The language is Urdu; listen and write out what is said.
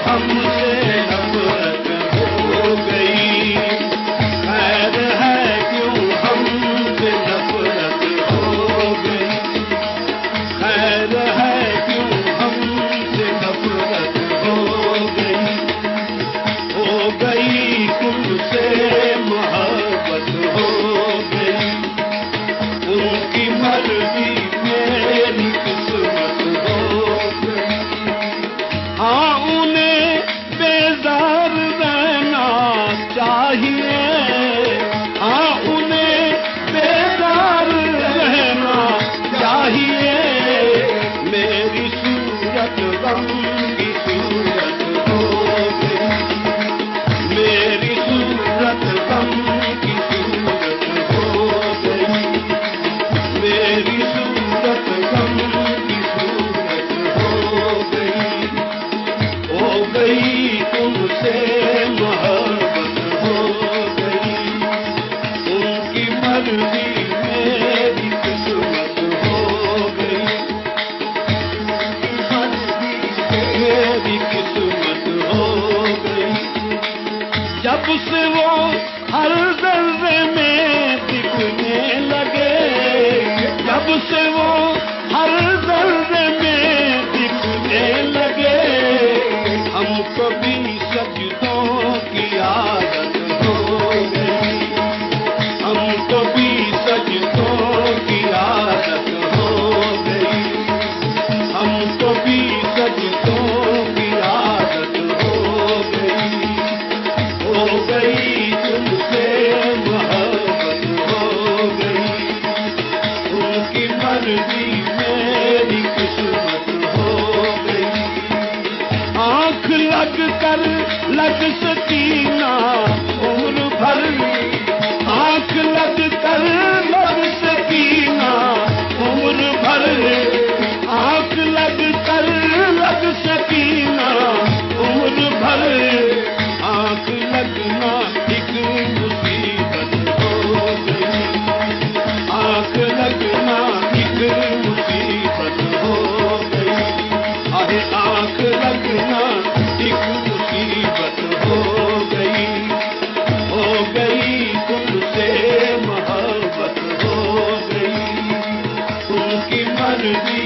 ہم سے نفرت ہو گئی، خیر ہے کیوں ہم سے نفرت ہو گئی، خیر ہے کیوں ہم سے نفرت ہو گئی تم سے محبت ہو گئی، ان کی مرضی میری قسمت ہو گئی، ہاں انہیں بیزار رہنا چاہیے، ہاں انہیں بیزار رہنا چاہیے، میری صورت غم کی صورت ہو گئی، میری صورت غم کی صورت ہو گئی، میری صورت غم کی صورت ہو گئی تم سے محبت ہو گئی، ان کی مرضی میری قسمت ہو گئی، میری قسمت ہو گئی، جب سے وہ ہر ذرے میں دکھنے لگے، جب سے وہ ہر ذرے میں دکھنے لگے، ہم کو بھی سجدوں کی عادت ہو گئی، ہم کو بھی سجدوں کی عادت ہو گئی، ہم کو بھی سجدوں کی عادت ہو گئی تم سے محبت ہو گئی، ان کی مرضی میری قسمت ہو گئی، آنکھ لگ کر لگ سکینہ عمر بھر، آنکھ لگ کر لگ سکینہ عمر بھر، آنکھ لگ کر لگ سکینہ عمر بھر، آنکھ لگنا ایک مصیبت ہو گئی، آنکھ لگنا ایک مصیبت ہو گئی، آنکھ لگنا ایک مصیبت ہو گئی تم سے محبت ہو گئی، ان کی مرضی